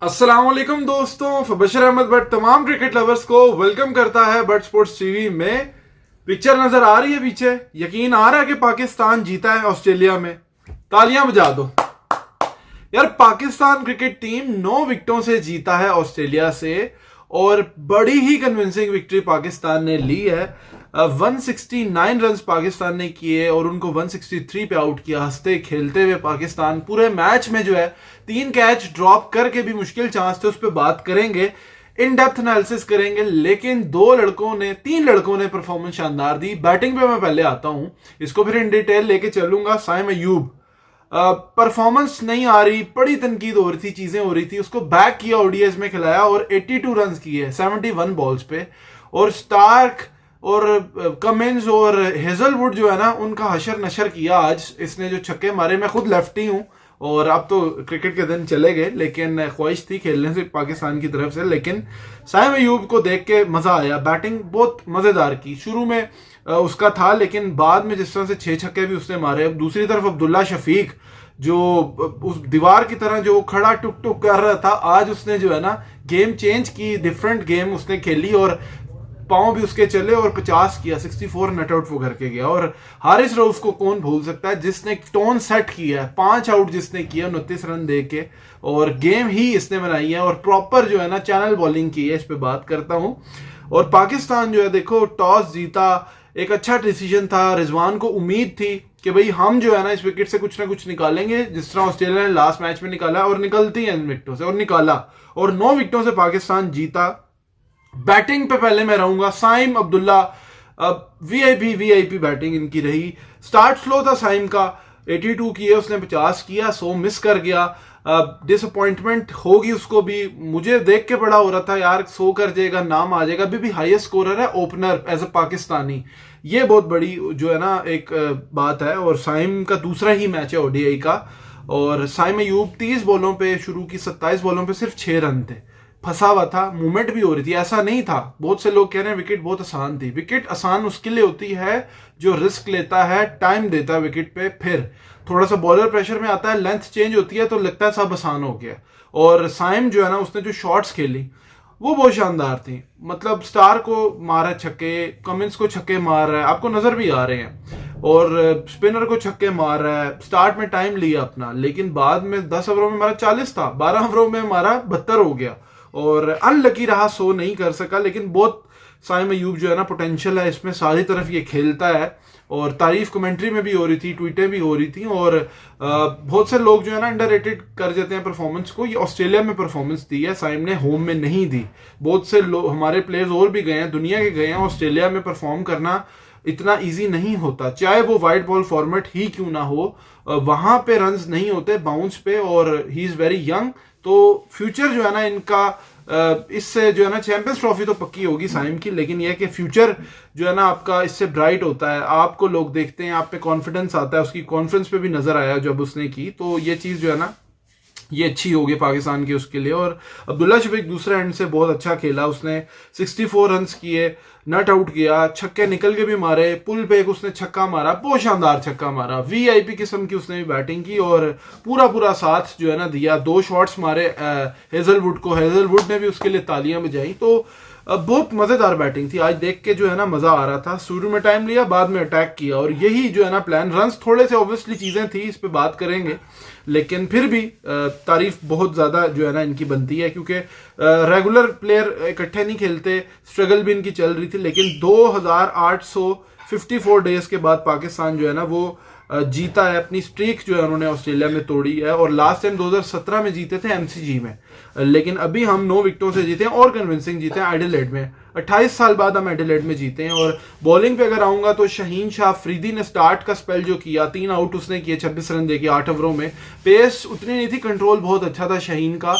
अस्सलाम वालेकुम दोस्तों, बशर अहमद भट्ट तमाम क्रिकेट लवर्स को वेलकम करता है बट स्पोर्ट्स टीवी में। पिक्चर नजर आ रही है पीछे, यकीन आ रहा है कि पाकिस्तान जीता है ऑस्ट्रेलिया में। तालियां बजा दो यार। पाकिस्तान क्रिकेट टीम 9 विकेटों से जीता है ऑस्ट्रेलिया से और बड़ी ही कन्विंसिंग विक्ट्री पाकिस्तान ने ली है। 169 रन पाकिस्तान ने किए और उनको 163 पे आउट किया। हंसते खेलते हुए पाकिस्तान पूरे मैच में जो है 3 कैच ड्रॉप करके भी मुश्किल चांस थे, उस पर बात करेंगे, इन डेप्थ एनालिसिस करेंगे। लेकिन 3 लड़कों ने परफॉर्मेंस शानदार दी। बैटिंग पे मैं पहले आता हूं, इसको फिर इन डिटेल लेके चलूंगा। साइम अयूब परफॉर्मेंस नहीं आ रही, बड़ी तनकीद हो रही थी, चीजें हो रही थी, उसको बैक किया, ओडीआईज में खिलाया और 82 रन किए 71 बॉल्स पे। और स्टार्क और कमिंस और हेजलवुड जो है ना, उनका हशर नशर किया आज। इसने जो छक्के मारे, मैं खुद लेफ्टी हूं और अब तो क्रिकेट के दिन चले गए, लेकिन ख्वाहिश थी खेलने से पाकिस्तान की तरफ से। लेकिन साइम अयूब को देख के मजा आया। बैटिंग बहुत मजेदार की, शुरू में उसका था, लेकिन बाद में जिस तरह से 6 छक्के भी उसने मारे। अब दूसरी तरफ अब्दुल्ला शफीक जो उस दीवार की तरह जो खड़ा टुक टुक कर रहा था, आज उसने जो है ना गेम चेंज की, डिफरेंट गेम उसने खेली और पांव भी उसके चले और 50 किया, 64 नट आउट वो करके गया। और हारिस रऊफ को कौन भूल सकता है, जिसने टोन सेट किया है, 5 आउट जिसने किया 29 रन दे के, और गेम ही इसने बनाई है और प्रॉपर जो है ना चैनल बॉलिंग की है, इस पे बात करता हूं। और पाकिस्तान जो है देखो, टॉस जीता, एक अच्छा डिसीजन था। रिजवान को उम्मीद थी कि भाई हम जो है ना इस विकेट से कुछ ना कुछ निकालेंगे, जिस तरह ऑस्ट्रेलिया ने लास्ट मैच में निकाला और निकलती है इन विकेटों से, और निकाला और 9 विकेटों से पाकिस्तान जीता। बैटिंग पे पहले मैं रहूंगा, साइम अब्दुल्ला वीआईपी बैटिंग इनकी रही। स्टार्ट स्लो था साइम का, 82 किए उसने, 50 किया, 100 मिस कर गया। डिसअपॉइंटमेंट होगी उसको भी, मुझे देख के बड़ा हो रहा था यार 100 कर जाएगा, नाम आ जाएगा। अभी भी हाईएस्ट स्कोरर है ओपनर एज अ पाकिस्तानी, ये बहुत बड़ी जो है ना एक बात है। और साइम का दूसरा ही मैच है ओडीआई का। और साइम अयूब 30 बॉलों पे शुरू की, 27 बॉलों पे सिर्फ 6 रन थे, फंसा हुआ था, मूवमेंट भी हो रही थी, ऐसा नहीं था। बहुत से लोग कह रहे हैं विकेट बहुत आसान थी। विकेट आसान उसके लिए होती है जो रिस्क लेता है, टाइम देता है विकेट पे, फिर थोड़ा सा बॉलर प्रेशर में आता है, लेंथ चेंज होती है तो लगता है सब आसान हो गया। और साइम जो है ना, उसने जो शॉट्स खेली वो बहुत शानदार थी। मतलब स्टार को मारा छक्के, कमिंस को छक्के मार रहा है, आपको नजर भी आ रहे हैं, और स्पिनर को छक्के मार रहा है। स्टार्ट में टाइम लिया अपना, लेकिन बाद में 10 ओवरों में मारा 40 था, 12 ओवरों में मारा 72 हो गया और अनलकी रहा, 100 नहीं कर सका। लेकिन बहुत साइम अयूब जो है ना पोटेंशियल है इसमें, सारी तरफ ये खेलता है। और तारीफ कमेंट्री में भी हो रही थी, ट्वीटें भी हो रही थी, और बहुत से लोग जो है ना अंडररेटेड कर देते हैं परफॉर्मेंस को। ये ऑस्ट्रेलिया में परफॉर्मेंस दी है साइम ने, होम में नहीं दी। बहुत से लोग, हमारे प्लेयर्स और भी गए हैं, दुनिया के गए हैं, ऑस्ट्रेलिया में परफॉर्म करना इतना इजी नहीं होता, चाहे वो वाइट बॉल फॉर्मेट ही क्यों ना हो। वहां पे रन्स नहीं होते बाउंस पे, और ही इज वेरी यंग, तो फ्यूचर जो है ना इनका इससे जो है ना चैंपियंस ट्रॉफी तो पक्की होगी साइम की, लेकिन यह कि फ्यूचर जो है ना आपका इससे ब्राइट होता है। आपको लोग देखते हैं, आप पे कॉन्फिडेंस आता है, उसकी कॉन्फ्रेंस पे भी नजर आया जब उसने की, तो ये चीज जो है ना ये अच्छी होगी पाकिस्तान की उसके लिए। और अब्दुल्ला शफीक दूसरे एंड से बहुत अच्छा खेला, उसने 64 रन किए, नट आउट किया, छक्के निकल के भी मारे, पुल पे एक उसने छक्का मारा, बहुत शानदार छक्का मारा, वीआईपी किस्म की उसने भी बैटिंग की और पूरा साथ जो है ना दिया। 2 शॉट्स मारे हेजलवुड को, हेजलवुड ने भी उसके लिए तालियां बजाई। तो बहुत मजेदार बैटिंग थी आज, देख के जो है ना मजा आ रहा था। शुरू में टाइम लिया, बाद में अटैक किया, और यही जो है ना प्लान। रन्स थोड़े से ऑब्वियसली चीजें थी, इस पे बात करेंगे, लेकिन फिर भी तारीफ बहुत ज्यादा जो है ना इनकी बनती है, क्योंकि रेगुलर प्लेयर इकट्ठे नहीं खेलते, स्ट्रगल भी इनकी चल रही थी। लेकिन 2854 डेज के बाद पाकिस्तान जो है ना वो जीता है। अपनी स्ट्रीक जो है उन्होंने ऑस्ट्रेलिया में तोड़ी है, और लास्ट टाइम 2017 में जीते थे एमसीजी में, लेकिन अभी हम 9 विकेटों से जीते हैं और कन्विंसिंग जीते हैं एडिलेड में। 28 साल बाद हम एडिलेड में जीते हैं। और बॉलिंग पे अगर आऊंगा तो शाहीन शाह अफरीदी ने स्टार्ट का स्पेल जो किया, 3 आउट उसने किए, 26 रन देके 8 ओवरों में। पेस उतनी नहीं थी, कंट्रोल बहुत अच्छा था शाहीन का।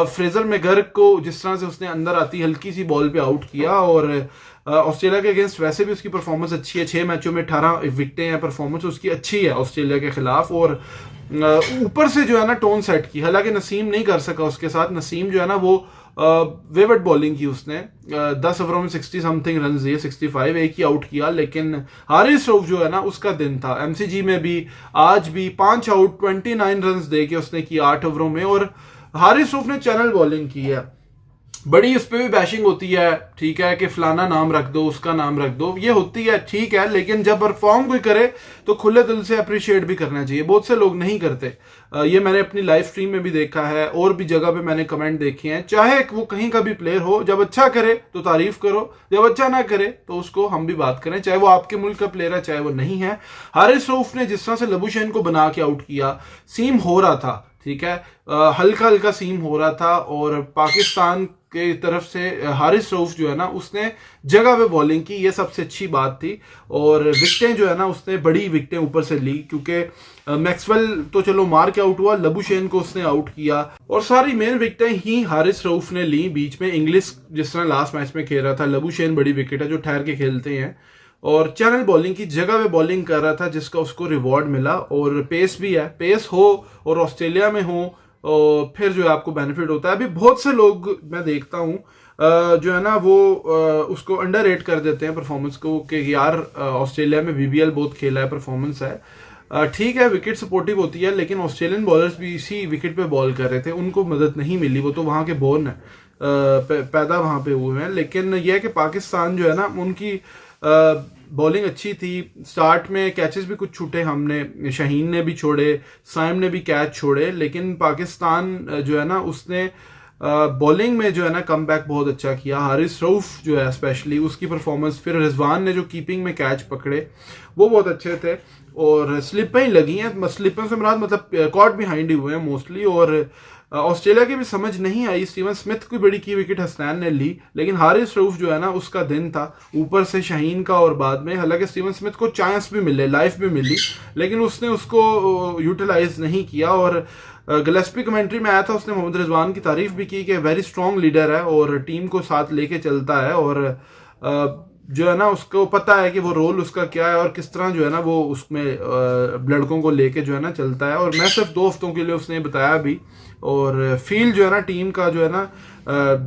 फ्रेजर मैगर्ग को जिस तरह से उसने अंदर आती हल्की सी बॉल पे आउट किया। और ऑस्ट्रेलिया के अगेंस्ट वैसे भी उसकी परफॉर्मेंस अच्छी है, 6 मैचों में 18 विकेटें हैं, परफॉर्मेंस उसकी अच्छी है ऑस्ट्रेलिया के खिलाफ। और ऊपर से जो है ना टोन सेट की, हालांकि नसीम नहीं कर सका उसके साथ। नसीम जो है ना वो वेवट बॉलिंग की उसने, 10 ओवरों में 60 समथिंग रन दिए, 65, एक ही आउट किया। लेकिन हारिस रऊफ जो है ना उसका दिन था, एमसीजी में भी आज भी 5 आउट 29 रन दे के उसने किया 8 ओवरों में। और हारिस रऊफ ने चैनल बॉलिंग की है, बड़ी उस पर भी बैशिंग होती है, ठीक है, कि फलाना नाम रख दो, उसका नाम रख दो, ये होती है, ठीक है, लेकिन जब परफॉर्म कोई करे तो खुले दिल से अप्रिशिएट भी करना चाहिए। बहुत से लोग नहीं करते। ये मैंने अपनी लाइव स्ट्रीम में भी देखा है और भी जगह पे मैंने कमेंट देखे हैं। चाहे वो कहीं का भी प्लेयर हो, जब अच्छा करे तो तारीफ करो, जब अच्छा ना करे तो उसको हम भी बात करें, चाहे वो आपके मुल्क का प्लेयर है चाहे वो नहीं है। हारिस रऊफ ने जिस तरह से लबुशेन को बना के आउट किया, सीम हो रहा था, ठीक है, हल्का हल्का सीम हो रहा था, और पाकिस्तान के तरफ से हारिस रऊफ जो है ना उसने जगह पे बॉलिंग की, ये सबसे अच्छी बात थी। और विकेटें जो है ना उसने बड़ी विकेटें ऊपर से ली, क्योंकि मैक्सवेल तो चलो मार के आउट हुआ, लबुशेन को उसने आउट किया, और सारी मेन विकेटें ही हारिस रऊफ ने ली। बीच में इंग्लिश जिस तरह लास्ट मैच में खेल रहा था, लबुशेन बड़ी विकेट है जो ठहर के खेलते हैं, और चैनल बॉलिंग की जगह पे बॉलिंग कर रहा था, जिसका उसको रिवॉर्ड मिला। और पेस भी है, पेस हो और ऑस्ट्रेलिया में हो और फिर जो है आपको बेनिफिट होता है। अभी बहुत से लोग मैं देखता हूँ जो है ना वो उसको अंडर रेट कर देते हैं परफॉर्मेंस को, कि यार ऑस्ट्रेलिया में बीबीएल बहुत खेला है, परफॉर्मेंस है, ठीक है, विकेट सपोर्टिव होती है, लेकिन ऑस्ट्रेलियन बॉलर्स भी इसी विकेट पे बॉल कर रहे थे, उनको मदद नहीं मिली, वो तो वहाँ के बोर्न है, पैदा वहाँ पे हुए हैं। लेकिन यह है कि पाकिस्तान जो है ना उनकी बॉलिंग अच्छी थी। स्टार्ट में कैचेस भी कुछ छूटे, हमने, शाहीन ने भी छोड़े, साइम ने भी कैच छोड़े, लेकिन पाकिस्तान जो है ना उसने बॉलिंग में जो है ना कम बैक बहुत अच्छा किया। हारिस रऊफ जो है स्पेशली उसकी परफॉर्मेंस, फिर रिजवान ने जो कीपिंग में कैच पकड़े वो बहुत अच्छे थे, और स्लिपें ही लगी हैं, स्लिपों से मुराद मतलब कॉट बिहाइंड ही हुए हैं मोस्टली। और ऑस्ट्रेलिया की भी समझ नहीं आई, स्टीवन स्मिथ की बड़ी की विकेट हसनैन ने ली, लेकिन हारिस रऊफ जो है ना उसका दिन था, ऊपर से शाहीन का, और बाद में हालांकि स्टीवन स्मिथ को चांस भी मिले, लाइफ भी मिली, लेकिन उसने उसको यूटिलाइज नहीं किया। और गिलेस्पी कमेंट्री में आया था, उसने मोहम्मद रिजवान की तारीफ भी की कि वेरी स्ट्रॉन्ग लीडर है और टीम को साथ लेके चलता है, और जो है ना उसको पता है कि वो रोल उसका क्या है और किस तरह जो है ना वो उसमें लड़कों को लेके जो है ना चलता है। और मैं सिर्फ 2 हफ्तों के लिए उसने बताया भी, और फील जो है ना टीम का जो है ना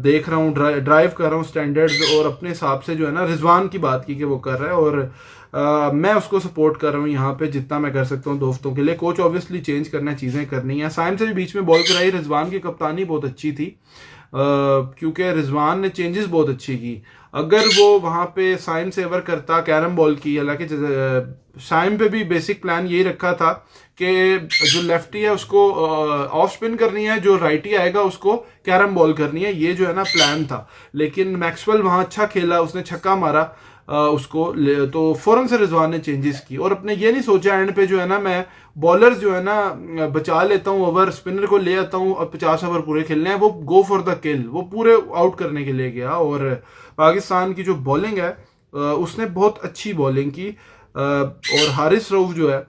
देख रहा हूँ, ड्राइव कर रहा हूँ स्टैंडर्ड्स, और अपने हिसाब से जो है ना रिजवान की बात की कि वो कर रहा है, और मैं उसको सपोर्ट कर रहा हूँ यहाँ पे जितना मैं कर सकता हूँ 2 हफ्तों के लिए। कोच ऑब्वियसली चेंज करना, चीज़ें करनी है। साइम से भी बीच में बॉल कराई, रिजवान की कप्तानी बहुत अच्छी थी, क्योंकि रिजवान ने चेंजेस बहुत अच्छी की। अगर वो वहां पे साइम सेवर करता कैरम बॉल की, हालांकि साइम पे भी बेसिक प्लान यही रखा था कि जो लेफ्टी है उसको ऑफ स्पिन करनी है, जो राइटी आएगा उसको कैरम बॉल करनी है, ये जो है ना प्लान था। लेकिन मैक्सवेल वहां अच्छा खेला, उसने छक्का मारा उसको, तो फौरन से रिजवान ने चेंजेस की, और अपने ये नहीं सोचा एंड पे जो है ना मैं बॉलर्स जो है ना बचा लेता हूँ ओवर, स्पिनर को ले आता हूँ और 50 ओवर पूरे खेलने हैं, वो गो फॉर द किल, वो पूरे आउट करने के लिए गया। और पाकिस्तान की जो बॉलिंग है उसने बहुत अच्छी बॉलिंग की, और हारिस रऊफ जो है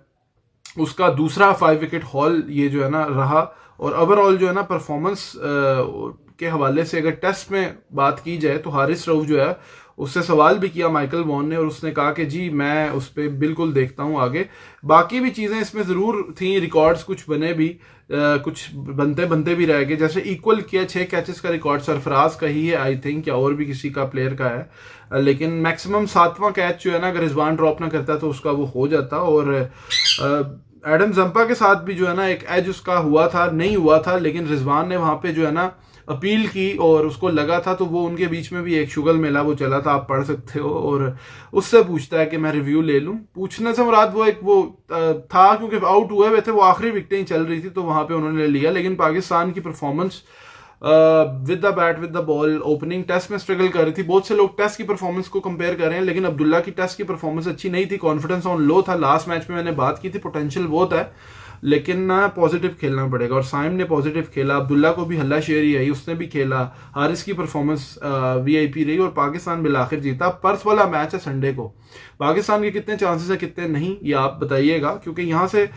उसका दूसरा 5 विकेट हॉल ये जो है ना रहा। और ओवरऑल जो है ना परफॉर्मेंस के हवाले से अगर टेस्ट में बात की जाए तो हारिस रऊफ जो है, उससे सवाल भी किया माइकल वॉन ने, और उसने कहा कि जी मैं उस पर बिल्कुल देखता हूँ आगे। बाकी भी चीज़ें इसमें ज़रूर थी, रिकॉर्ड्स कुछ बने भी, कुछ बनते बनते भी रह गए, जैसे इक्वल किया 6 कैचेस का रिकॉर्ड सरफराज का ही है आई थिंक, या और भी किसी का प्लेयर का है, लेकिन मैक्सिमम 7वां कैच जो है ना अगर रिजवान ड्रॉप ना करता तो उसका वो हो जाता। और एडम जंपा के साथ भी जो है ना एक एज उसका हुआ था, नहीं हुआ था, लेकिन रिजवान ने वहां पे जो है ना अपील की और उसको लगा था, तो वो उनके बीच में भी एक शुगल मेला वो चला था, आप पढ़ सकते हो। और उससे पूछता है कि मैं रिव्यू ले लूं, पूछने से मुराद वो एक वो था, क्योंकि आउट हुए हुए थे, वो आखिरी विकेटें ही चल रही थी, तो वहां पे उन्होंने ले लिया। लेकिन पाकिस्तान की performance with the bat with the ball, opening test में स्ट्रगल कर रही थी। बहुत से लोग टेस्ट की परफॉर्मेंस को कंपेयर कर रहे हैं, लेकिन अब्दुल्ला की टेस्ट की परफॉर्मेंस अच्छी नहीं थी, कॉन्फिडेंस ऑन लो था। लास्ट मैच में मैंने बात की थी, पोटेंशियल बहुत है, लेकिन ना पॉजिटिव खेलना पड़ेगा, और साइम ने पॉजिटिव खेला, अब्दुल्ला को भी हल्ला शेरी आई, उसने भी खेला, हारिस की परफॉर्मेंस वीआईपी रही, और पाकिस्तान बिलाखिर जीता। पर्थ वाला मैच है संडे को, पाकिस्तान के कितने चांसेस है कितने नहीं ये आप बताइएगा, क्योंकि यहाँ से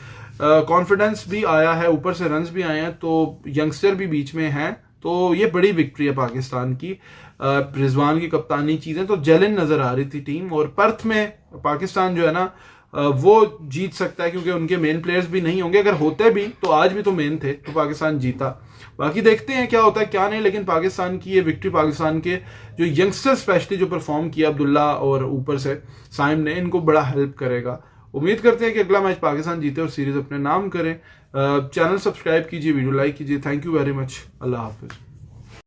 कॉन्फिडेंस भी आया है, ऊपर से रन्स भी आए हैं, तो यंगस्टर भी बीच में हैं, तो ये बड़ी विक्ट्री है पाकिस्तान की। रिजवान की कप्तानी, चीजें तो जेलिन नजर आ रही थी टीम, और पर्थ में पाकिस्तान जो है ना वो जीत सकता है, क्योंकि उनके मेन प्लेयर्स भी नहीं होंगे, अगर होते भी तो आज भी तो मेन थे, तो पाकिस्तान जीता। बाकी देखते हैं क्या होता है क्या नहीं, लेकिन पाकिस्तान की ये विक्ट्री, पाकिस्तान के जो यंगस्टर स्पेशली जो परफॉर्म किया अब्दुल्ला और ऊपर से साइम ने, इनको बड़ा हेल्प करेगा। उम्मीद करते हैं कि अगला मैच पाकिस्तान जीते और सीरीज अपने नाम करें। चैनल सब्सक्राइब कीजिए, वीडियो लाइक कीजिए। Thank you very much. Allah Hafiz.